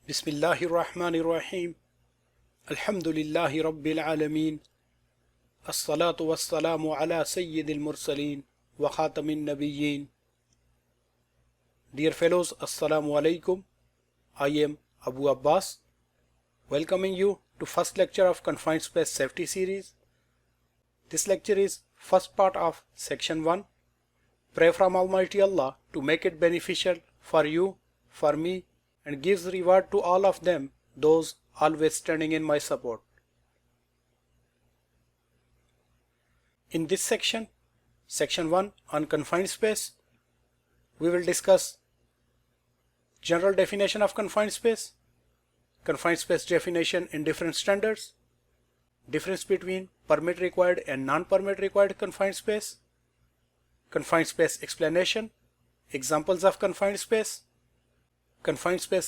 बिस्मिल्लाहिर्रहमानिर्रहीम अल्हम्दुलिल्लाहि रब्बिल आलमीन अस्सलातु वस्सलामु अला सय्यिदिल मुरसलीन व खातमिन नबिय्यीन. Dear fellows, Assalamu alaikum. I am Abu Abbas, welcoming you to first lecture of Confined Space Safety series. This lecture is first part of section 1. Pray from Almighty Allah to make it beneficial for you, for me, and gives reward to all of them, those always standing in my support. In this section, section 1 on confined space, we will discuss general definition of confined space definition in different standards, difference between permit required and non-permit required confined space explanation, examples of confined space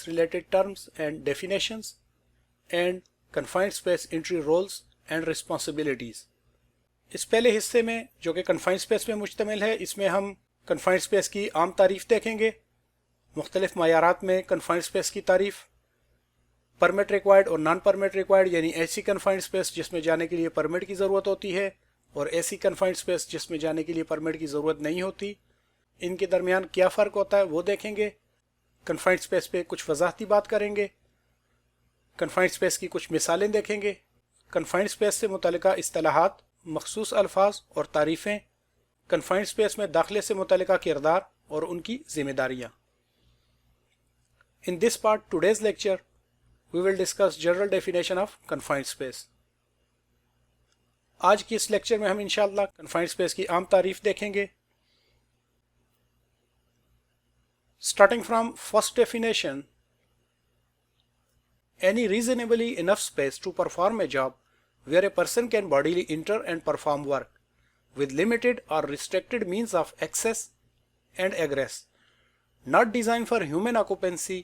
related terms and definitions, and confined space entry roles and responsibilities. इस पहले हिस्से में जो कि confined space पे मुश्तमिल है, इसमें हम confined space की आम तारीफ देखेंगे, मुख्तलिफ मायारात में confined space की तारीफ, परमिट रिक्वायर्ड और नॉन परमिट रिक्वायर्ड यानी ऐसी confined space जिसमें जाने के लिए परमिट की ज़रूरत होती है और ऐसी confined space जिसमें जाने के लिए परमिट की ज़रूरत नहीं होती, इनके दरमियान क्या फ़र्क होता है वो देखेंगे. कन्फाइंड स्पेस पे कुछ वजाहती बात करेंगे, कन्फाइंड स्पेस की कुछ मिसालें देखेंगे, कन्फाइंड स्पेस से मुतल्लिका इस्तिलाहात, मखसूस अल्फाज और तारीफ़ें, कन्फाइंड स्पेस में दाखिले से मुतल्लिका किरदार और उनकी ज़िम्मेदारियाँ. In this part today's lecture we will discuss general definition of confined space. आज की इस लेक्चर में हम इंशाअल्लाह कन्फाइंड स्पेस की आम तारीफ़ देखेंगे. Starting from first definition, any reasonably enough space to perform a job where a person can bodily enter and perform work with limited or restricted means of access and egress, not designed for human occupancy,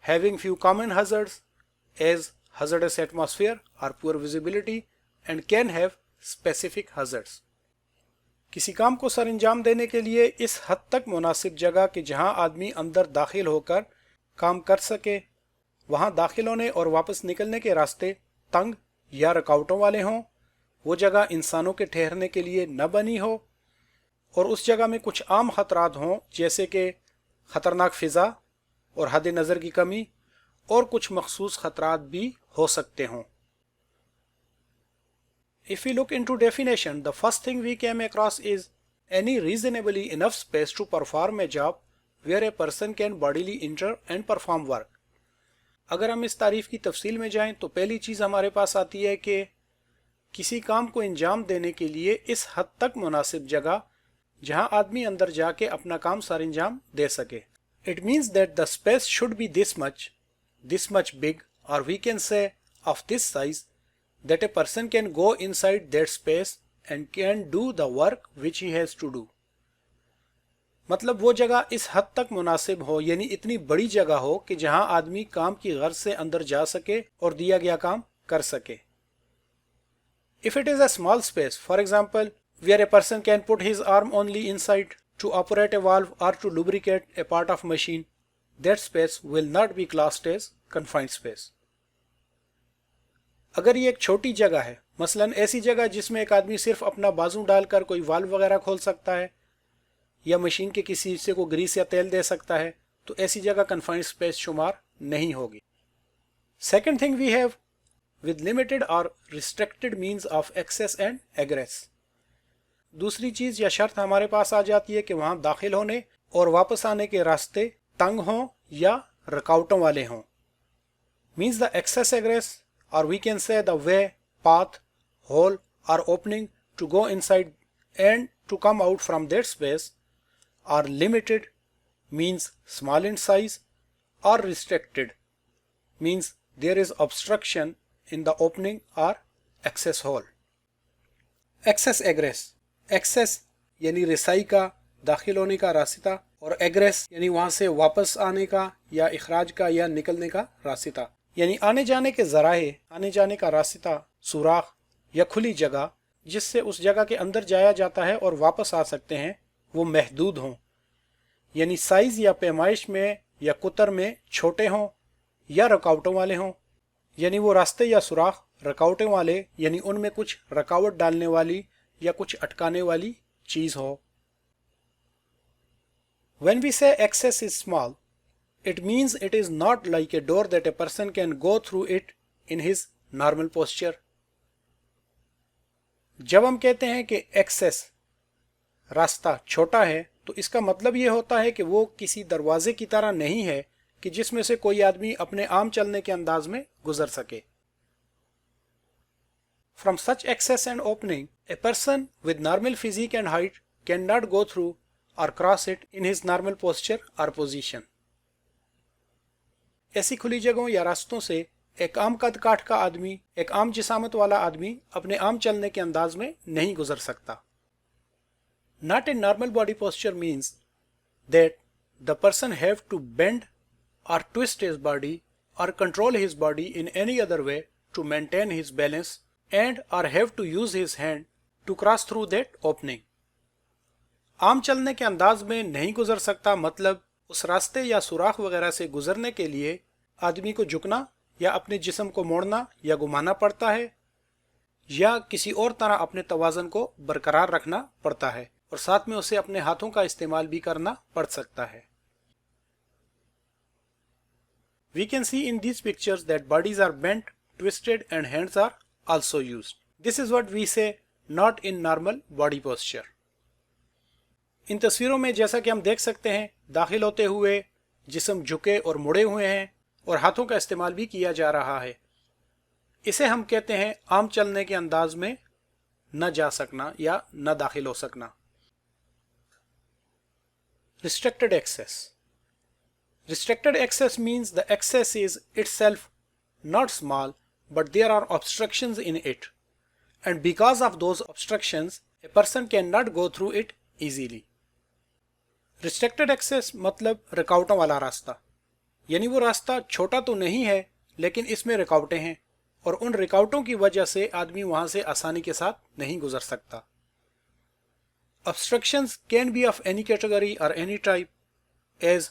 having few common hazards as hazardous atmosphere or poor visibility, and can have specific hazards. किसी काम को sir अंजाम देने के लिए इस हद तक मुनासिब जगह कि जहां आदमी अंदर दाखिल होकर काम कर सके, वहां दाखिल होने और वापस निकलने के रास्ते तंग या रुकावटों वाले हों, वो जगह इंसानों के ठहरने के लिए न बनी हो, और उस जगह में कुछ आम ख़तरात हों जैसे कि ख़तरनाक फ़िज़ा और हद नज़र की कमी, और कुछ मखसूस ख़तरात भी हो सकते हों. If we look into definition, the first thing we came across is any reasonably enough space to perform a job where a person can bodily enter and perform work. अगर हम इस तारीफ़ की तफसील में जाएं तो पहली चीज़ हमारे पास आती है कि किसी काम को अंजाम देने के लिए इस हद तक मुनासिब जगह जहां आदमी अंदर जाके अपना काम सर अंजाम दे सके. It means that the space should be this much big, or we can say of this size, that a person can go inside that space and can do the work which he has to do. मतलब वो जगह इस हद तक मुनासिब हो, यानी इतनी बड़ी जगह हो कि जहां आदमी काम की गर्ज से अंदर जा सके और दिया गया काम कर सके. If it is a small space, for example, where a person can put his arm only inside to operate a valve or to lubricate a part of machine, that space will not be classed as confined space. अगर ये एक छोटी जगह है, मसलन ऐसी जगह जिसमें एक आदमी सिर्फ अपना बाजू डालकर कोई वाल्व वगैरह खोल सकता है या मशीन के किसी हिस्से को ग्रीस या तेल दे सकता है, तो ऐसी जगह कन्फाइंड स्पेस शुमार नहीं होगी. Second thing we have with limited और restricted means of access and egress. दूसरी चीज़ या शर्त हमारे पास आ जाती है कि वहाँ दाखिल होने और वापस आने के रास्ते तंग हों या रुकावटों वाले हों. Means the access egress, or we can say the way, path, hole or opening to go inside and to come out from that space, are limited, means small in size, or restricted, means there is obstruction in the opening or access hole. Access egress, access यानी रिसाई का, दाखिल होने का रास्ता, और एग्रेस यानी वहाँ से वापस आने का या इखराज का या निकलने का रास्ता, यानी आने जाने के ज़राए, आने जाने का रास्ता, सुराख या खुली जगह जिससे उस जगह के अंदर जाया जाता है और वापस आ सकते हैं, वो महदूद हों, यानी साइज़ या पैमाइश में या कुतर में छोटे हों या रुकावटों वाले हों, यानी वो रास्ते या सुराख रुकावटों वाले यानी उनमें कुछ रुकावट डालने वाली या कुछ अटकाने वाली चीज हो। When we say access is small, it means it is not like a door that a person can go through it in his normal posture. जब हम कहते हैं कि एक्सेस रास्ता छोटा है तो इसका मतलब ये होता है कि वो किसी दरवाजे की तरह नहीं है कि जिसमें से कोई आदमी अपने आम चलने के अंदाज में गुजर सके। From such access and opening, a person with normal physique and height cannot go through or cross it in his normal posture or position. ऐसी खुली जगहों या रास्तों से एक आम कद काठ का आदमी, एक आम जिसामत वाला आदमी अपने आम चलने के अंदाज में नहीं गुजर सकता। Not in normal body posture means that the person have to bend or twist his body or control his body in any other way to maintain his balance and or have to use his hand to cross through that opening. आम चलने के अंदाज में नहीं गुजर सकता मतलब उस रास्ते या सुराख वगैरह से गुजरने के लिए आदमी को झुकना या अपने जिस्म को मोड़ना या घुमाना पड़ता है या किसी और तरह अपने तवाज़न को बरकरार रखना पड़ता है और साथ में उसे अपने हाथों का इस्तेमाल भी करना पड़ सकता है। We can see in these pictures that bodies are bent, twisted and hands are also used. This is what we say not in normal body posture. इन तस्वीरों में जैसा कि हम देख सकते हैं दाखिल होते हुए जिस्म झुके और मुड़े हुए हैं और हाथों का इस्तेमाल भी किया जा रहा है। इसे हम कहते हैं आम चलने के अंदाज में न जा सकना या न दाखिल हो सकना। Restricted access. Restricted access means the access is itself not small but there are obstructions in it and because of those obstructions a person cannot go through it easily. Restricted access मतलब रुकावटों वाला रास्ता, यानी वो रास्ता छोटा तो नहीं है लेकिन इसमें रुकावटें हैं और उन रुकावटों की वजह से आदमी वहां से आसानी के साथ नहीं गुजर सकता। Obstructions can be of any category or any type as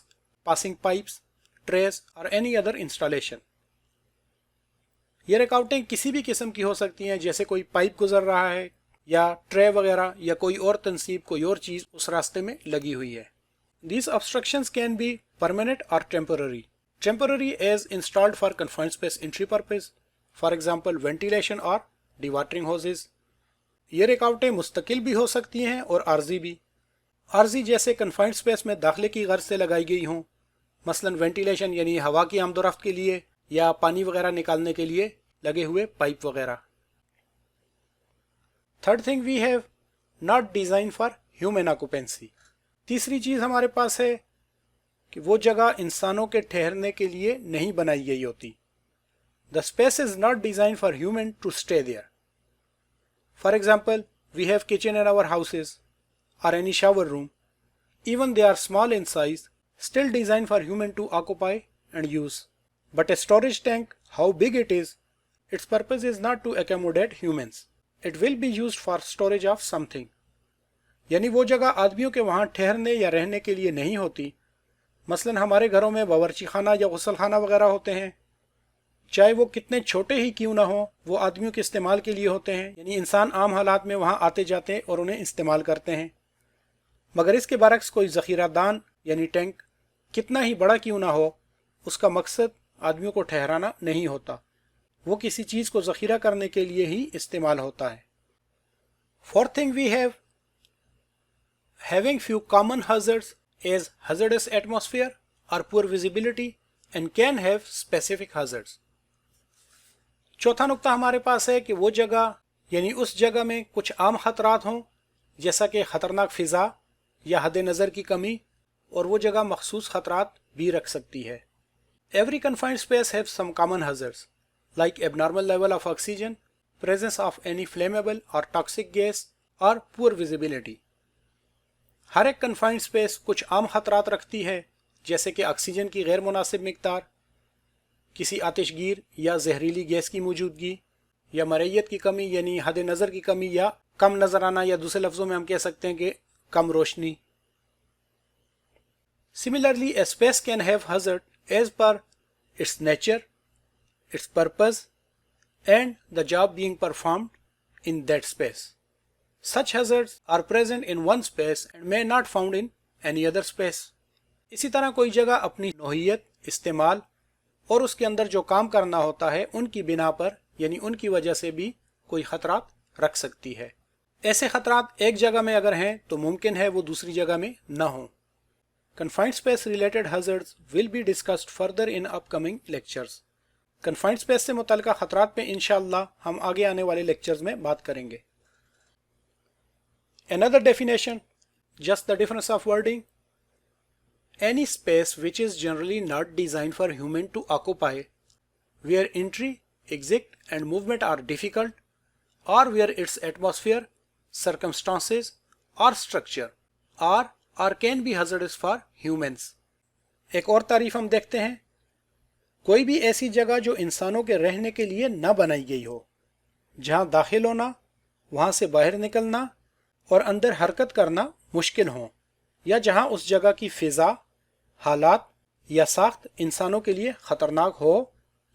passing pipes, trays or any other installation. ये रुकावटें किसी भी किस्म की हो सकती हैं जैसे कोई पाइप गुजर रहा है या ट्रे वगैरह या कोई और तंसीब कोई और चीज उस रास्ते में लगी हुई है। These obstructions can be permanent or temporary. Temporary as installed for confined space entry purpose, for example ventilation or dewatering hoses. ये रुकावटें मुस्तकिल भी हो सकती हैं और आर्जी भी। आर्जी जैसे कन्फाइंड स्पेस में दाखिले की गर्ज से लगाई गई हों, मसलन वेंटिलेशन यानी हवा की आमदोरफ्त के लिए या पानी वगैरह निकालने के लिए लगे हुए पाइप वगैरह। Third thing we have not design for human occupancy. तीसरी चीज हमारे पास है कि वो जगह इंसानों के ठहरने के लिए नहीं बनाई गई होती। The space is not design for human to stay there. For example, we have kitchen in our houses or any shower room. Even they are small in size, still designed for human to occupy and use. But a storage tank, how big it is, its purpose is not to accommodate humans. It will be used for storage of something. यानी वो जगह आदमियों के वहाँ ठहरने या रहने के लिए नहीं होती। मसलन हमारे घरों में बावर्ची खाना या गुसल खाना वगैरह होते हैं, चाहे वो कितने छोटे ही क्यों ना हो वो आदमियों के इस्तेमाल के लिए होते हैं, यानी इंसान आम हालात में वहाँ आते जाते हैं और उन्हें इस्तेमाल करते हैं। मगर इसके बरक्स कोई ज़ख़ीरादान यानी टैंक कितना ही बड़ा क्यों ना हो उसका मकसद आदमियों को ठहराना नहीं होता, वो किसी चीज़ को ज़ख़ीरा करने के लिए ही इस्तेमाल होता है। Fourth thing we have having few common hazards as hazardous atmosphere or poor visibility and can have specific hazards. चौथा नुक्ता हमारे पास है कि वो जगह यानी उस जगह में कुछ आम खतरात हों जैसा कि ख़तरनाक फ़िज़ा या हद नज़र की कमी, और वो जगह मखसूस खतरात भी रख सकती है। Every confined space have some common hazards like abnormal level of oxygen, presence of any flammable or toxic gas और poor visibility. हर एक कन्फाइंड स्पेस कुछ आम खतरात रखती है जैसे कि ऑक्सीजन की गैर मुनासिब मिकदार, किसी आतिशगीर या जहरीली गैस की मौजूदगी या मरैयत की कमी यानी हद नज़र की कमी या कम नज़र आना, या दूसरे लफ्ज़ों में हम कह सकते हैं कि कम रोशनी। Similarly, a space can have hazard as per its nature, its purpose, and the job being performed in that space. Such hazards are present in one space and may not found in any other space. इसी तरह कोई जगह अपनी नौइयत, इस्तेमाल और उसके अंदर जो काम करना होता है उनकी बिना पर यानी उनकी वजह से भी कोई खतरात रख सकती है। ऐसे खतरात एक जगह में अगर हैं तो मुमकिन है वो दूसरी जगह में न हों। Confined space related hazards will be discussed further in upcoming lectures. Confined space से मुतल्लिक़ा खतरात पे इंशाअल्लाह हम आगे आने वाले लेक्चर्स में बात करेंगे। Another definition, just the difference of wording. Any space which is generally not designed for human to occupy, where entry, exit and movement are difficult, or where its atmosphere, circumstances or structure are or can be hazardous for humans. एक और तारीफ हम देखते हैं, कोई भी ऐसी जगह जो इंसानों के रहने के लिए न बनाई गई हो, जहां दाखिल होना, वहां से बाहर निकलना और अंदर हरकत करना मुश्किल हो, या जहां उस जगह की फिजा, हालात या साख्त इंसानों के लिए खतरनाक हो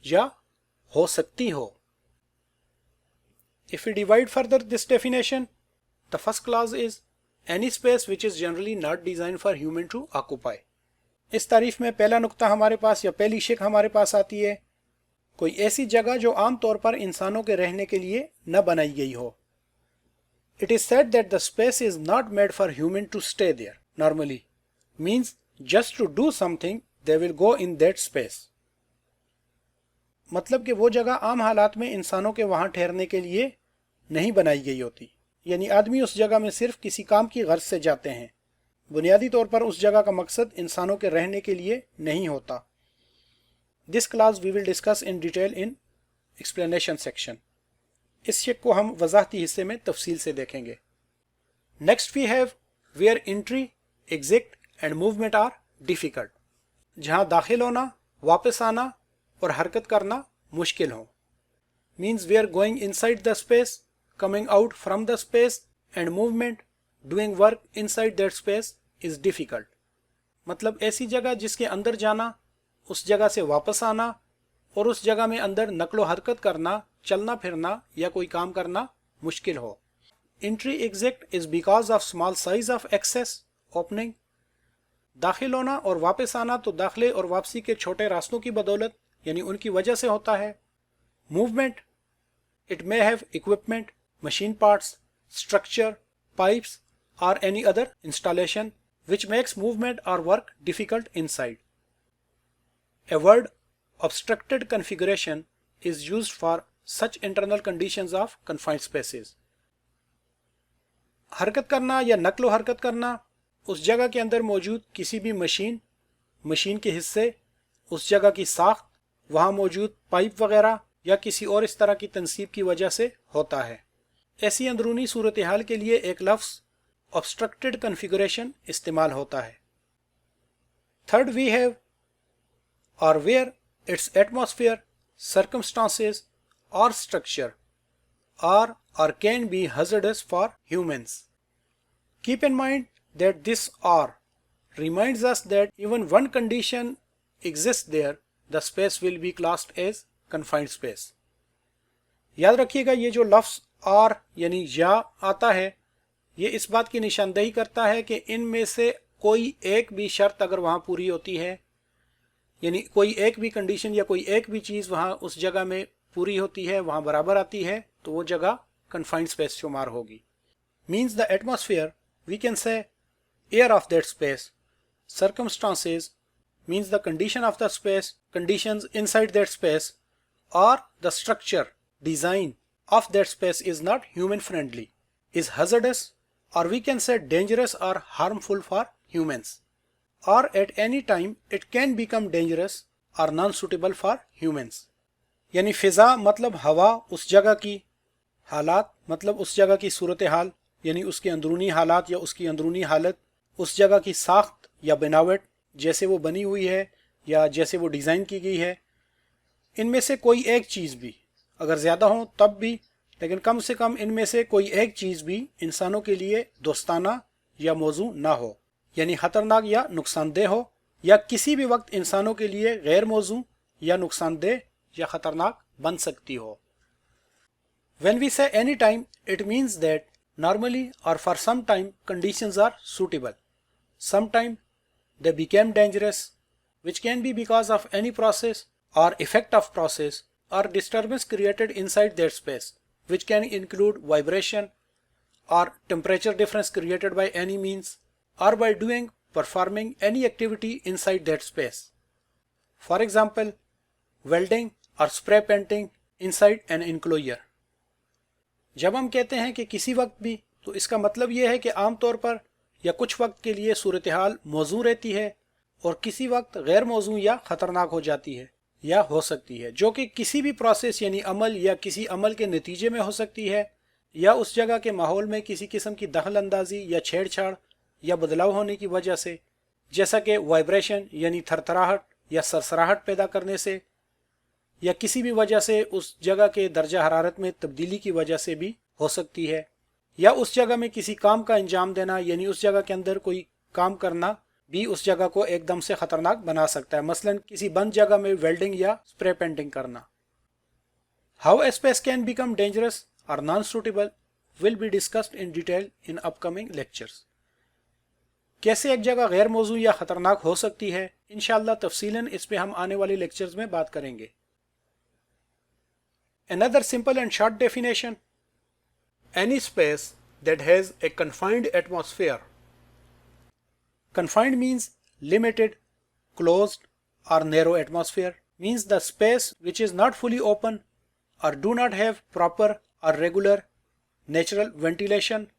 या हो सकती हो। If we divide further this definition, the first clause is any space which is generally not designed for human to occupy. इस तारीफ में पहला नुक्ता हमारे पास या पहली शिक हमारे पास आती है, कोई ऐसी जगह जो आम तौर पर इंसानों के रहने के लिए न बनाई गई हो। It is said that the space is not made for human to stay there normally, means just to do something they will go in that space. मतलब कि वो जगह आम हालात में इंसानों के वहां ठहरने के लिए नहीं बनाई गई होती, यानी आदमी उस जगह में सिर्फ किसी काम की गर्ज से जाते हैं। बुनियादी तौर पर उस जगह का मकसद इंसानों के रहने के लिए नहीं होता। This class we will discuss in detail in explanation section. इस शेक को हम वजाहती हिस्से में तफसील से देखेंगे। Next we have where entry, exit and movement are difficult, जहां दाखिल होना, वापस आना और हरकत करना मुश्किल हो। Means where going inside the space, coming out from the space and movement, doing work inside that space is difficult. मतलब ऐसी जगह जिसके अंदर जाना, उस जगह से वापस आना और उस जगह में अंदर नकलो हरकत करना, चलना फिरना या कोई काम करना मुश्किल हो। Entry exit is because of small size of access, opening. दाखिल होना और वापस आना तो दाखिले और वापसी के छोटे रास्तों की बदौलत यानी उनकी वजह से होता है। Movement, it may have equipment, machine parts, structure, pipes or any other installation which makes movement or work difficult inside. A word, obstructed configuration, is used for such internal conditions of confined spaces. हरकत करना या नकलो हरकत करना, उस जगह के अंदर मौजूद किसी भी मशीन के हिस्से, उस जगह की साख्त, वहाँ मौजूद पाइप वगैरह या किसी और इस तरह की तनसीब की वजह से होता है। ऐसी अंदरूनी सूरत हाल के लिए एक लफ्ज़ ऑब्स्ट्रक्टेड कन्फिगरेशन इस्तेमाल होता है। थर्ड वी हैव और वेयर इट्स एटमॉस्फेयर, सर्कमस्टांसेस और structure are or can be hazardous for humans. Keep in mind that this or reminds us that even one condition exists there, the space will be classed as confined space. याद रखिएगा ये जो लफ्ज़ और यानी या आता है, ये इस बात की निशानदेही करता है कि इनमें से कोई एक भी शर्त अगर वहाँ पूरी होती है, यानी कोई एक भी कंडीशन या कोई एक भी चीज़ वहाँ उस जगह में पूरी होती है, वहाँ बराबर आती है, तो वो जगह confined space शुमार होगी। Means the atmosphere, we can say air of that space. Circumstances means the condition of the space, conditions inside that space, or the structure, design of that space is not human friendly, is hazardous, or we can say dangerous or harmful for humans, or at any time it can become dangerous or non-suitable for humans. यानी फिजा मतलब हवा, उस जगह की हालात मतलब उस जगह की सूरत हाल यानी उसके अंदरूनी हालात या उसकी अंदरूनी हालत, उस जगह की साख्त या बनावट जैसे वो बनी हुई है या जैसे वो डिज़ाइन की गई है, इनमें से कोई एक चीज़ भी, अगर ज़्यादा हो तब भी, लेकिन कम से कम इनमें से कोई एक चीज़ भी इंसानों के लिए दोस्ताना या मौजू ना हो, यानी ख़तरनाक या नुकसानदेह हो, या किसी भी वक्त इंसानों के लिए गैर मौजू या नुकसान दह या खतरनाक बन सकती हो। When we say any time, it means that normally or for some time conditions are suitable. Sometime they became dangerous, which can be because of any process or effect of process or disturbance created inside that space, which can include vibration or temperature difference created by any means or by performing any activity inside that space. For example, welding or spray painting inside an enclosure. जब हम कहते हैं कि किसी वक्त भी, तो इसका मतलब यह है कि आम तौर पर या कुछ वक्त के लिए सूरत हाल मौजू रहती है और किसी वक्त गैर मौजू या ख़तरनाक हो जाती है या हो सकती है, जो कि किसी भी प्रोसेस यानी अमल या किसी अमल के नतीजे में हो सकती है या उस जगह के माहौल में किसी किस्म की दखल अंदाजी या छेड़छाड़ या बदलाव होने की वजह से, जैसा कि वाइब्रेशन यानी थरथराहट या सरसराहट पैदा करने से, या किसी भी वजह से उस जगह के दर्जा हरारत में तब्दीली की वजह से भी हो सकती है, या उस जगह में किसी काम का अंजाम देना यानी उस जगह के अंदर कोई काम करना भी उस जगह को एकदम से खतरनाक बना सकता है, मसलन किसी बंद जगह में वेल्डिंग या स्प्रे पेंटिंग करना। How a space can become dangerous और non suitable will be discussed in detail in upcoming lectures. कैसे एक जगह गैर मौजू या खतरनाक हो सकती है, इंशाअल्लाह तफसीलन इस पे हम आने वाले लेक्चर्स में बात करेंगे। Another simple and short definition: any space that has a confined atmosphere. Confined means limited, closed or narrow atmosphere, means the space which is not fully open or do not have proper or regular natural ventilation,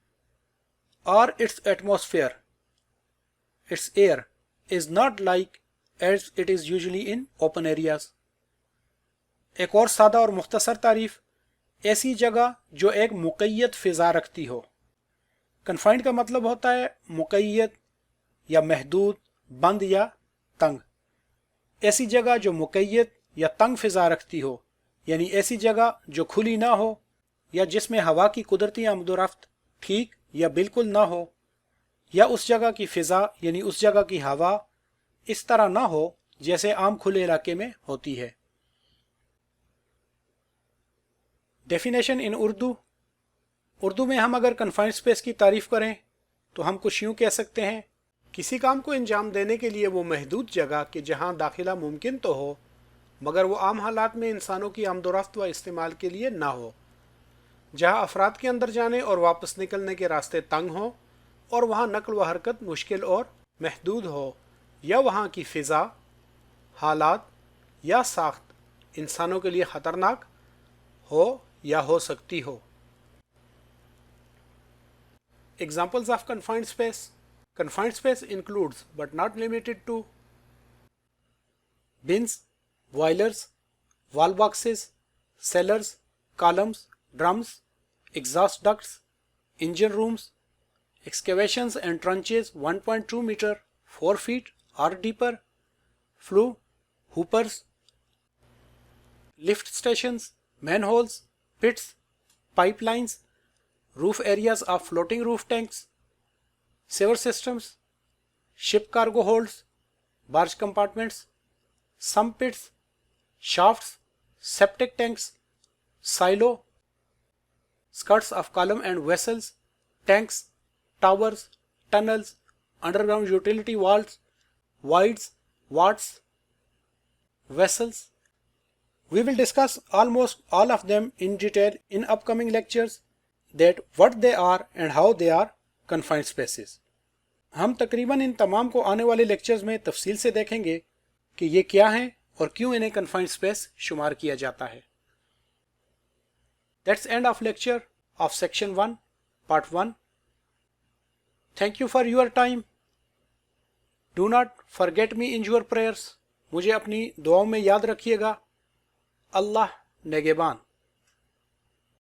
or its atmosphere, its air is not like as it is usually in open areas. एक और सादा और मुख्तसर तारीफ: ऐसी जगह जो एक मुक़य्यद फ़िज़ा रखती हो। कन्फाइंड का मतलब होता है मुक़य्यद या महदूद, बंद या तंग। ऐसी जगह जो मुक़य्यद या तंग फ़िज़ा रखती हो, यानी ऐसी जगह जो खुली ना हो या जिसमें हवा की कुदरती आमदोरफ्त ठीक या बिल्कुल ना हो, या उस जगह की फ़िज़ा यानी उस जगह की हवा इस तरह ना हो जैसे आम खुले इलाके में होती है। डेफिनेशन इन उर्दू में हम अगर कन्फाइंड स्पेस की तारीफ़ करें तो हम कुछ यूँ कह सकते हैं: किसी काम को अंजाम देने के लिए वो महदूद जगह कि जहाँ दाखिला मुमकिन तो हो मगर वो आम हालात में इंसानों की आमदोरफ्त व इस्तेमाल के लिए ना हो, जहाँ अफराद के अंदर जाने और वापस निकलने के रास्ते तंग हों और वहाँ नकल व हरकत मुश्किल और महदूद हो, या वहाँ की फ़िज़ा, हालात या साख्त इंसानों के लिए ख़तरनाक हो या हो सकती हो। Examples of confined space. Confined space includes but not limited to bins, boilers, wall boxes, cellars, columns, drums, exhaust ducts, engine rooms, excavations and trenches 1.2 meter, 4 feet or deeper, flue, hoopers, lift stations, manholes, pits, pipelines, roof areas of floating roof tanks, sewer systems, ship cargo holds, barge compartments, sump pits, shafts, septic tanks, silo, skirts of column and vessels, tanks, towers, tunnels, underground utility vaults, voids, vats, vessels. We will discuss almost all of them in detail in upcoming lectures, that what they are and how they are confined spaces. हम तकरीबन इन तमाम को आने वाले lectures में तफसील से देखेंगे कि ये क्या हैं और क्यों इन्हें confined space शुमार किया जाता है। That's end of lecture of section 1, part 1. Thank you for your time. Do not forget me in your prayers. मुझे अपनी दुआओं में याद रखिएगा। अल्लाह नेगेबान।